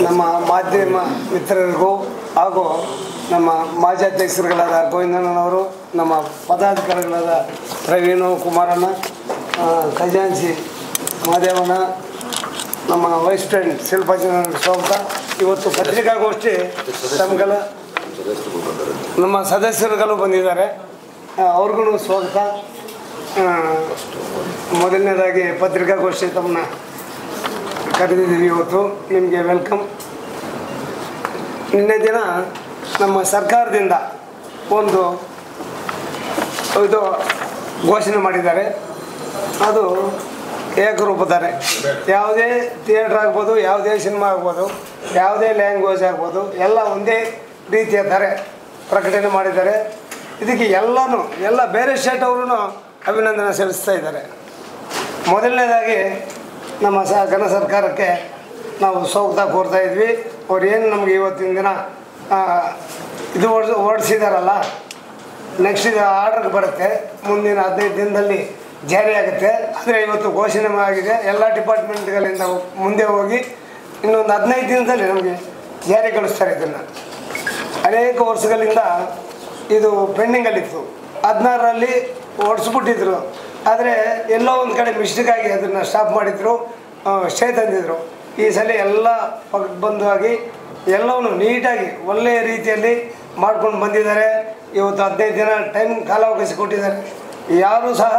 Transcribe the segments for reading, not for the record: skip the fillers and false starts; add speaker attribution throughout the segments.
Speaker 1: ನಮ್ಮ ಮಾಧ್ಯಮ ಮಿತ್ರರಿಗೂ ಹಾಗೂ ನಮ್ಮ ಮಾಜಿ ಅಧ್ಯಕ್ಷರುಗಳಾದ ಗೋವಿಂದಣ್ಣನವರು, ನಮ್ಮ ಪದಾಧಿಕಾರಿಗಳಾದ ಪ್ರವೀಣು, ಕುಮಾರಣ್ಣ, ಖಜಾಂಚಿ ಮಹದೇವಣ್ಣ, ನಮ್ಮ ವೈಸ್ ಪ್ರೆಸಿಡೆಂಟ್ ಶಿಲ್ಪಾಜನವರಿಗೆ ಸ್ವಾಗತ. ಇವತ್ತು ಪತ್ರಿಕಾಗೋಷ್ಠಿ ತಮ್ಗೆಲ್ಲ ನಮ್ಮ ಸದಸ್ಯರುಗಳು ಬಂದಿದ್ದಾರೆ, ಅವ್ರಿಗೂ ಸ್ವಾಗತ. ಮೊದಲನೇದಾಗಿ ಪತ್ರಿಕಾಗೋಷ್ಠಿ ತಮ್ಮನ್ನ ಕರೆದಿದ್ದೀವಿ, ಇವತ್ತು ನಿಮಗೆ ವೆಲ್ಕಮ್. ನಿನ್ನೆ ದಿನ ನಮ್ಮ ಸರ್ಕಾರದಿಂದ ಒಂದು ಇದು ಘೋಷಣೆ ಮಾಡಿದ್ದಾರೆ, ಅದು ಏಕರೂಪತಾರೆ. ಯಾವುದೇ ಥಿಯೇಟ್ರ್ ಆಗ್ಬೋದು, ಯಾವುದೇ ಸಿನಿಮಾ ಆಗ್ಬೋದು, ಯಾವುದೇ ಲ್ಯಾಂಗ್ವೇಜ್ ಆಗ್ಬೋದು, ಎಲ್ಲ ಒಂದೇ ರೀತಿಯ ತಾರೆ ಪ್ರಕಟಣೆ ಮಾಡಿದ್ದಾರೆ. ಇದಕ್ಕೆ ಎಲ್ಲ ಬೇರೆ ಸ್ಟೇಟ್ ಅವರು ಅಭಿನಂದನೆ ಸಲ್ಲಿಸ್ತಾ ಇದ್ದಾರೆ. ಮೊದಲನೇದಾಗಿ ನಮ್ಮ ಘನ ಸರ್ಕಾರಕ್ಕೆ ನಾವು ಸ್ವಾಗತ ಕೋರ್ತಾ ಇದ್ವಿ. ಅವ್ರು ಏನು ನಮಗೆ ಇವತ್ತಿನ ದಿನ ಇದು ಹೊರಡಿಸಿದಾರಲ್ಲ, ನೆಕ್ಸ್ಟ್ ಇದು ಆರ್ಡರ್ಗೆ ಬರುತ್ತೆ, ಮುಂದಿನ 15 ದಿನದಲ್ಲಿ ಜಾರಿ ಆಗುತ್ತೆ. ಆದರೆ ಇವತ್ತು ಘೋಷಣೆ ಆಗಿದೆ, ಎಲ್ಲ ಡಿಪಾರ್ಟ್ಮೆಂಟ್ಗಳಿಂದ ಮುಂದೆ ಹೋಗಿ ಇನ್ನೊಂದು 15 ದಿನದಲ್ಲಿ ನಮಗೆ ಜಾರಿಗೊಳಿಸ್ತಾರೆ. ಇದನ್ನು ಅನೇಕ ವರ್ಷಗಳಿಂದ ಇದು ಪೆಂಡಿಂಗಲ್ಲಿತ್ತು. 16ರಲ್ಲಿ ಹೊಡಿಸ್ಬಿಟ್ಟಿದ್ರು, ಆದರೆ ಎಲ್ಲೋ ಒಂದು ಕಡೆ ಮಿಸ್ಟೇಕಾಗಿ ಅದನ್ನು ಸ್ಟಾಪ್ ಮಾಡಿದ್ರು, ಸ್ಟೇ ತಂದಿದ್ರು. ಈ ಸಲ ಎಲ್ಲ ಬಂದಾಗಿ ಎಲ್ಲವೂ ನೀಟಾಗಿ ಒಳ್ಳೆಯ ರೀತಿಯಲ್ಲಿ ಮಾಡ್ಕೊಂಡು ಬಂದಿದ್ದಾರೆ. ಇವತ್ತು 15 ದಿನ ಟೈಮ್ ಕಾಲಾವಕಾಶ ಕೊಟ್ಟಿದ್ದಾರೆ. ಯಾರೂ ಸಹ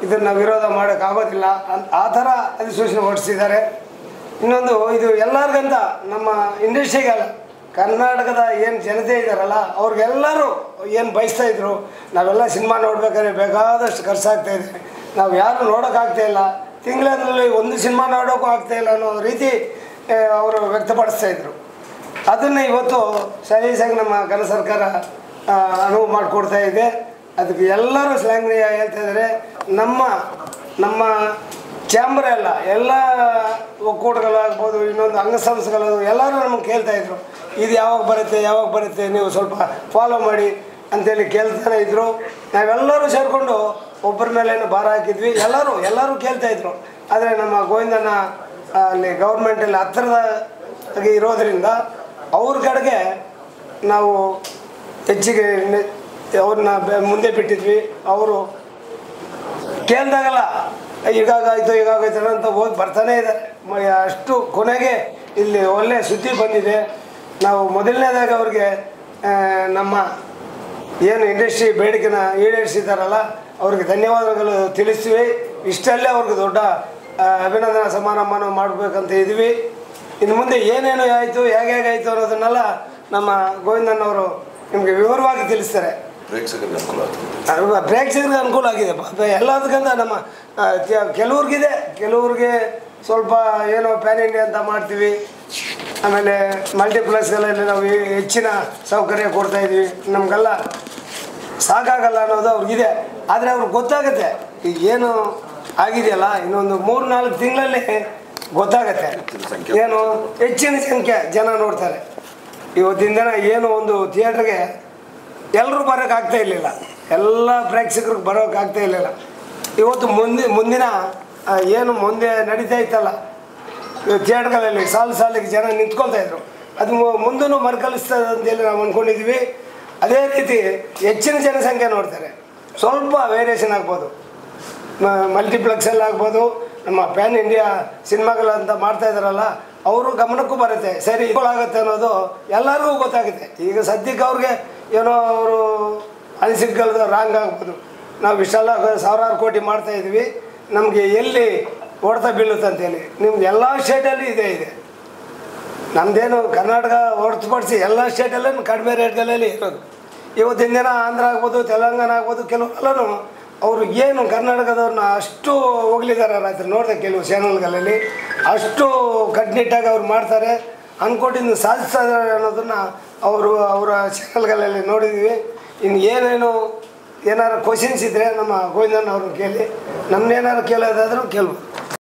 Speaker 1: ಇದನ್ನು ವಿರೋಧ ಮಾಡೋಕ್ಕಾಗೋದಿಲ್ಲ, ಆ ಥರ ಅಧಿಸೂಚನೆ ಹೊರಡಿಸಿದ್ದಾರೆ. ಇನ್ನೊಂದು, ಇದು ಎಲ್ಲರಿಗಂತ ನಮ್ಮ ಇಂಡಸ್ಟ್ರಿಗಲ್ಲ, ಕರ್ನಾಟಕದ ಏನು ಜನತೆ ಇದ್ದಾರಲ್ಲ ಅವ್ರಿಗೆಲ್ಲರೂ ಏನು ಬಯಸ್ತಾಯಿದ್ರು, ನಾವೆಲ್ಲ ಸಿನಿಮಾ ನೋಡ್ಬೇಕಾದ್ರೆ ಬೇಕಾದಷ್ಟು ಖರ್ಚಾಗ್ತಾಯಿದೆ, ನಾವು ಯಾರು ನೋಡೋಕ್ಕಾಗ್ತಾಯಿಲ್ಲ, ತಿಂಗಳಲ್ಲಿ ಒಂದು ಸಿನಿಮಾ ನೋಡೋಕ್ಕೂ ಆಗ್ತಾಯಿಲ್ಲ ಅನ್ನೋ ರೀತಿ ಅವರು ವ್ಯಕ್ತಪಡಿಸ್ತಾಯಿದ್ರು. ಅದನ್ನು ಇವತ್ತು ಸಲೀಸಾಗಿ ನಮ್ಮ ಘನ ಸರ್ಕಾರ ಅನುವು ಮಾಡಿಕೊಡ್ತಾ ಇದೆ. ಅದಕ್ಕೆ ಎಲ್ಲರೂ ಶ್ಲಾಘನೀಯ ಹೇಳ್ತಾ ಇದ್ದಾರೆ. ನಮ್ಮ ಚಾಂಬರ್ ಎಲ್ಲ ಒಕ್ಕೂಟಗಳಾಗ್ಬೋದು, ಇನ್ನೊಂದು ಅಂಗಸಂಸ್ಥೆಗಳು ಎಲ್ಲರೂ ನಮಗೆ ಕೇಳ್ತಾಯಿದ್ರು, ಇದು ಯಾವಾಗ ಬರುತ್ತೆ, ನೀವು ಸ್ವಲ್ಪ ಫಾಲೋ ಮಾಡಿ ಅಂತೇಳಿ ಕೇಳ್ತಾನೆ ಇದ್ದರು. ನಾವೆಲ್ಲರೂ ಸೇರಿಕೊಂಡು ಒಬ್ಬರ ಮೇಲೇನು ಭಾರ ಹಾಕಿದ್ವಿ, ಎಲ್ಲರೂ ಕೇಳ್ತಾಯಿದ್ರು. ಆದರೆ ನಮ್ಮ ಗೋವಿಂದಣ್ಣ ಅಲ್ಲಿ ಗೌರ್ಮೆಂಟಲ್ಲಿ ಹತ್ತಿರದಾಗಿ ಇರೋದರಿಂದ ಅವ್ರ ಕಡೆಗೆ ನಾವು ಹೆಚ್ಚಿಗೆ ಅವ್ರನ್ನ ಮುಂದೆ ಬಿಟ್ಟಿದ್ವಿ. ಅವರು ಕೇಳ್ದಾಗಲ್ಲ ಈಗಾಗಾಯ್ತು ಅಂತ ಹೋಗಿ ಬರ್ತಾನೆ ಇದ್ದಾರೆ. ಅಷ್ಟು ಕೊನೆಗೆ ಇಲ್ಲಿ ಒಳ್ಳೆಯ ಸುದ್ದಿ ಬಂದಿದೆ. ನಾವು ಮೊದಲನೇದಾಗಿ ಅವ್ರಿಗೆ ನಮ್ಮ ಏನು ಇಂಡಸ್ಟ್ರಿ ಬೇಡಿಕೆನ ಈಡೇರಿಸಿದ್ದಾರಲ್ಲ ಅವ್ರಿಗೆ ಧನ್ಯವಾದಗಳು ತಿಳಿಸ್ತೀವಿ. ಇಷ್ಟಲ್ಲೇ ಅವ್ರಿಗೆ ದೊಡ್ಡ ಅಭಿನಂದನಾ ಸಮಾರಂಭನ ಮಾಡಬೇಕಂತ ಇದ್ವಿ. ಇನ್ನು ಮುಂದೆ ಏನೇನು ಆಯಿತು, ಹೇಗಾಯಿತು ಅನ್ನೋದನ್ನೆಲ್ಲ ನಮ್ಮ ಗೋವಿಂದಣ್ಣವರು ನಿಮಗೆ ವಿವರವಾಗಿ ತಿಳಿಸ್ತಾರೆ. ಪ್ರೇಕ್ಷಕರಿಗೆ ಅನುಕೂಲ ಆಗಿದೆ ಎಲ್ಲದಕ್ಕಿಂತ. ನಮ್ಮ ಕೆಲವ್ರಿಗೆ ಸ್ವಲ್ಪ ಏನೋ ಪ್ಯಾನ್ ಇಂಡಿಯಾ ಅಂತ ಮಾಡ್ತೀವಿ, ಆಮೇಲೆ ಮಲ್ಟಿಪ್ಲೆಕ್ಸ್ಗಳಲ್ಲಿ ನಾವು ಹೆಚ್ಚಿನ ಸೌಕರ್ಯ ಕೊಡ್ತಾಯಿದ್ವಿ, ನಮಗೆಲ್ಲ ಸಾಕಾಗಲ್ಲ ಅನ್ನೋದು ಅವ್ರಿಗಿದೆ. ಆದರೆ ಅವ್ರಿಗೆ ಗೊತ್ತಾಗುತ್ತೆ ಈಗ ಏನು ಆಗಿದೆಯಲ್ಲ, ಇನ್ನೊಂದು 3-4 ತಿಂಗಳಲ್ಲಿ ಗೊತ್ತಾಗತ್ತೆ, ಏನು ಹೆಚ್ಚಿನ ಸಂಖ್ಯೆ ಜನ ನೋಡ್ತಾರೆ. ಇವತ್ತಿನ ದಿನ ಏನು ಒಂದು ಥಿಯೇಟ್ರಿಗೆ ಎಲ್ಲರೂ ಬರೋಕ್ಕಾಗ್ತಾ ಇರಲಿಲ್ಲ, ಎಲ್ಲ ಪ್ರೇಕ್ಷಕರಿಗೆ ಬರೋಕ್ಕಾಗ್ತಾ ಇರಲಿಲ್ಲ. ಇವತ್ತು ಮುಂದಿನ ಏನು ಮುಂದೆ ನಡೀತಾ ಇತ್ತಲ್ಲ ಥಿಯೇಟ್ರ್ಗಳಲ್ಲಿ ಸಾಲಿಗೆ ಜನ ನಿಂತ್ಕೊಳ್ತಾಯಿದ್ರು, ಅದು ಮುಂದೂ ಮರುಕಳಿಸ್ತದೆ ಅಂತೇಳಿ ನಾವು ಅಂದ್ಕೊಂಡಿದ್ವಿ. ಅದೇ ರೀತಿ ಹೆಚ್ಚಿನ ಜನಸಂಖ್ಯೆ ನೋಡ್ತಾರೆ. ಸ್ವಲ್ಪ ವೇರಿಯೇಷನ್ ಆಗ್ಬೋದು, ಮಲ್ಟಿಪ್ಲೆಕ್ಸಲ್ಲಿ ಆಗ್ಬೋದು, ನಮ್ಮ ಪ್ಯಾನ್ ಇಂಡಿಯಾ ಸಿನಿಮಾಗಳಂತ ಮಾಡ್ತಾಯಿದ್ದಾರಲ್ಲ ಅವರು ಗಮನಕ್ಕೂ ಬರುತ್ತೆ, ಸರಿ ಆಗುತ್ತೆ ಅನ್ನೋದು ಎಲ್ಲರಿಗೂ ಗೊತ್ತಾಗುತ್ತೆ. ಈಗ ಸದ್ಯಕ್ಕೆ ಅವ್ರಿಗೆ ಏನೋ ಅವರು ಅನಿಸಿಕೆಗಳು ರಾಂಗ್ ಆಗ್ಬೋದು. ನಾವು ಇಷ್ಟೆಲ್ಲ 1000 ಕೋಟಿ ಮಾಡ್ತಾಯಿದ್ವಿ, ನಮಗೆ ಎಲ್ಲಿ ಹೊಡೆತ ಬೀಳುತ್ತೆ ಅಂತೇಳಿ. ನಿಮ್ಗೆ ಎಲ್ಲ ಸ್ಟೇಟಲ್ಲಿ ಇದೆ. ನಮ್ಮದೇನು ಕರ್ನಾಟಕ ಹೊರತುಪಡಿಸಿ ಎಲ್ಲ ಸ್ಟೇಟಲ್ಲೂ ಕಡಿಮೆ ರೇಟ್ಗಳಲ್ಲಿ ಇರೋದು. ಇವತ್ತಿನ ದಿನ ಆಂಧ್ರ ಆಗ್ಬೋದು, ತೆಲಂಗಾಣ ಆಗ್ಬೋದು, ಕೆಲವೆಲ್ಲರೂ ಅವರು ಏನು ಕರ್ನಾಟಕದವ್ರನ್ನ ಅಷ್ಟು ಹೋಗ್ಲಿದ್ದಾರೆ. ರಾತ್ರಿ ನೋಡಿದೆ ಕೆಲವು ಚಾನಲ್ಗಳಲ್ಲಿ ಅಷ್ಟು ಕಟ್ಟುನಿಟ್ಟಾಗಿ ಅವ್ರು ಮಾಡ್ತಾರೆ, ಅನ್ಕೊಟ್ಟಿದ್ದು ಸಾಧಿಸ್ತಾರೆ ಅನ್ನೋದನ್ನು ಅವರ ಚಾನಲ್ಗಳಲ್ಲಿ ನೋಡಿದ್ವಿ. ಇನ್ನು ಏನಾರು ಕ್ವಶನ್ಸ್ ಇದ್ದರೆ ನಮ್ಮ ಗೋವಿಂದಣ್ಣ ಅವ್ರನ್ನ ಕೇಳಿ, ನಮ್ಮನ್ನೇನಾರು ಕೇಳೋದಾದರೂ ಕೇಳ್ಬೋದು.